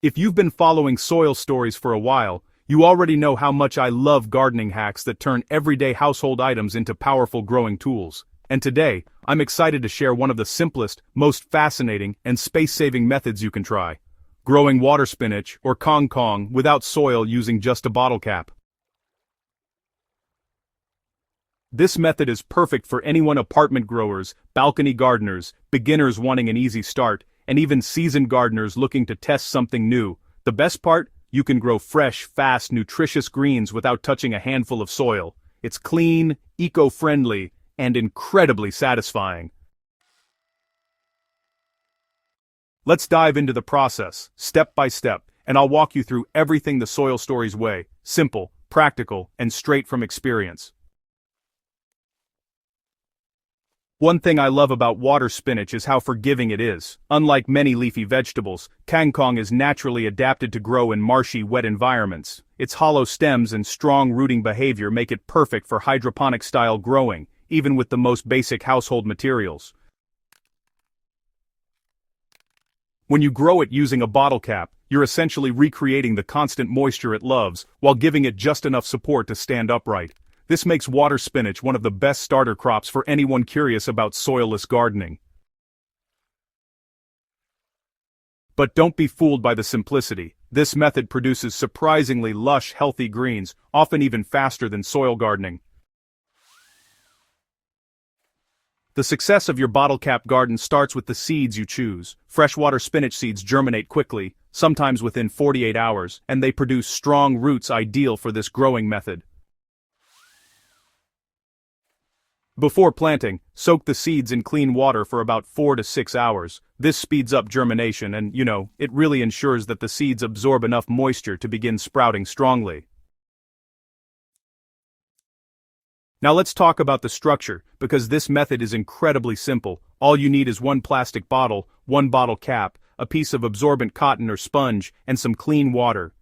If you've been following soil stories for a while, you already know how much I love gardening hacks that turn everyday household items into powerful growing tools. And today, I'm excited to share one of the simplest, most fascinating, and space-saving methods you can try. Growing water spinach, or kangkong, without soil using just a bottle cap. This method is perfect for anyone: apartment growers, balcony gardeners, beginners wanting an easy start, and even seasoned gardeners looking to test something new. The best part? You can grow fresh, fast, nutritious greens without touching a handful of soil. It's clean, eco-friendly, and incredibly satisfying. Let's dive into the process, step by step, and I'll walk you through everything the soil stories way: simple, practical, and straight from experience. One thing I love about water spinach is how forgiving it is. Unlike many leafy vegetables, kangkong is naturally adapted to grow in marshy, wet environments. Its hollow stems and strong rooting behavior make it perfect for hydroponic-style growing, even with the most basic household materials. When you grow it using a bottle cap, you're essentially recreating the constant moisture it loves, while giving it just enough support to stand upright. This makes water spinach one of the best starter crops for anyone curious about soilless gardening. But don't be fooled by the simplicity. This method produces surprisingly lush, healthy greens, often even faster than soil gardening. The success of your bottle cap garden starts with the seeds you choose. Freshwater spinach seeds germinate quickly, sometimes within 48 hours, and they produce strong roots ideal for this growing method. Before planting, soak the seeds in clean water for about 4 to 6 hours. This speeds up germination and, it really ensures that the seeds absorb enough moisture to begin sprouting strongly. Now let's talk about the structure, because this method is incredibly simple. All you need is one plastic bottle, one bottle cap, a piece of absorbent cotton or sponge, and some clean water.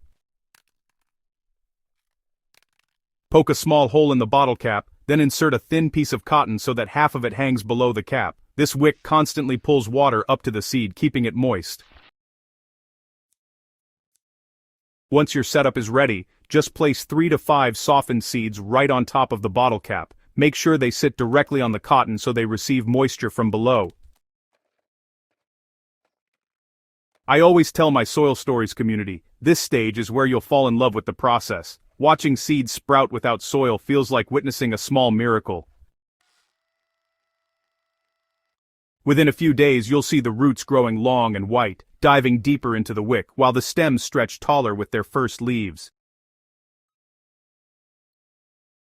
Poke a small hole in the bottle cap, then insert a thin piece of cotton so that half of it hangs below the cap. This wick constantly pulls water up to the seed, keeping it moist. Once your setup is ready, just place 3 to 5 softened seeds right on top of the bottle cap. Make sure they sit directly on the cotton so they receive moisture from below. I always tell my Soil Stories community, this stage is where you'll fall in love with the process. Watching seeds sprout without soil feels like witnessing a small miracle. Within a few days you'll see the roots growing long and white, diving deeper into the wick, while the stems stretch taller with their first leaves.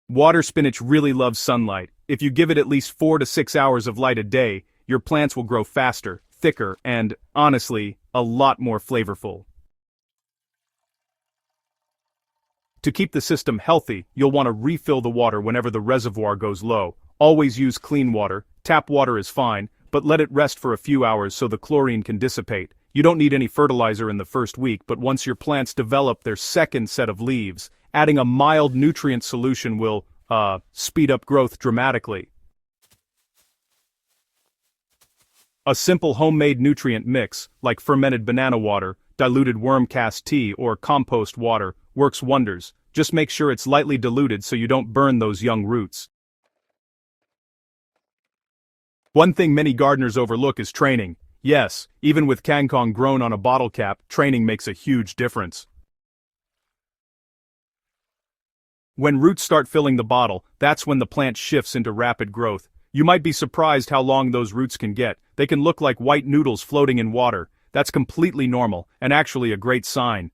Water spinach really loves sunlight. If you give it at least 4 to 6 hours of light a day, your plants will grow faster, thicker, and, honestly, a lot more flavorful. To keep the system healthy, you'll want to refill the water whenever the reservoir goes low. Always use clean water. Tap water is fine, but let it rest for a few hours so the chlorine can dissipate. You don't need any fertilizer in the first week, but once your plants develop their second set of leaves, adding a mild nutrient solution will, speed up growth dramatically. A simple homemade nutrient mix, like fermented banana water, diluted worm cast tea, or compost water, works wonders. Just make sure it's lightly diluted so you don't burn those young roots. One thing many gardeners overlook is training. Yes, even with kangkong grown on a bottle cap, training makes a huge difference. When roots start filling the bottle, that's when the plant shifts into rapid growth. You might be surprised how long those roots can get. They can look like white noodles floating in water. That's completely normal, and actually a great sign.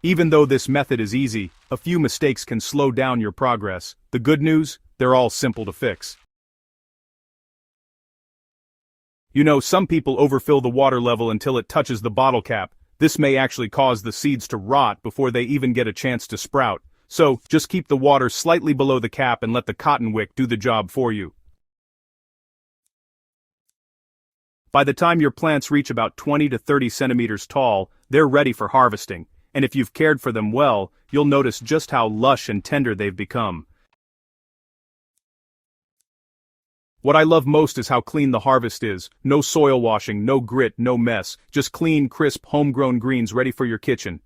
Even though this method is easy, a few mistakes can slow down your progress. The good news? They're all simple to fix. Some people overfill the water level until it touches the bottle cap. This may actually cause the seeds to rot before they even get a chance to sprout. So, just keep the water slightly below the cap and let the cotton wick do the job for you. By the time your plants reach about 20 to 30 centimeters tall, they're ready for harvesting. And if you've cared for them well, you'll notice just how lush and tender they've become. What I love most is how clean the harvest is. No soil washing, no grit, no mess. Just clean, crisp, homegrown greens ready for your kitchen.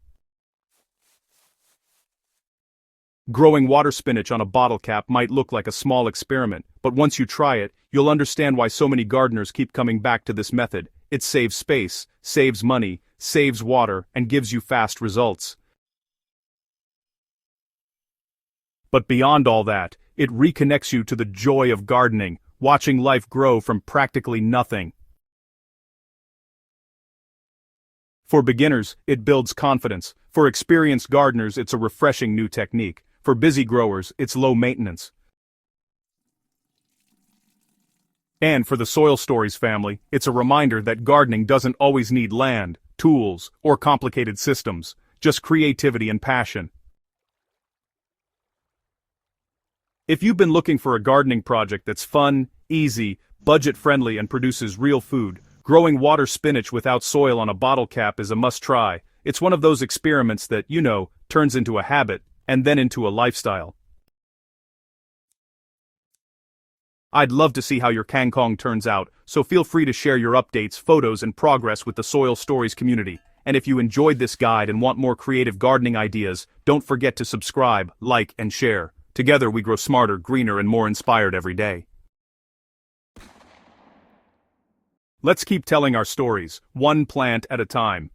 Growing water spinach on a bottle cap might look like a small experiment, but once you try it, you'll understand why so many gardeners keep coming back to this method. It saves space, saves money, saves water, and gives you fast results. But beyond all that, it reconnects you to the joy of gardening, watching life grow from practically nothing. For beginners, it builds confidence. For experienced gardeners, it's a refreshing new technique. For busy growers, it's low maintenance. And for the Soil Stories family, it's a reminder that gardening doesn't always need land, tools, or complicated systems, just creativity and passion. If you've been looking for a gardening project that's fun, easy, budget-friendly, and produces real food, growing water spinach without soil on a bottle cap is a must-try. It's one of those experiments that, turns into a habit, and then into a lifestyle. I'd love to see how your kangkong turns out, so feel free to share your updates, photos, and progress with the Soil Stories community. And if you enjoyed this guide and want more creative gardening ideas, don't forget to subscribe, like, and share. Together we grow smarter, greener, and more inspired every day. Let's keep telling our stories, one plant at a time.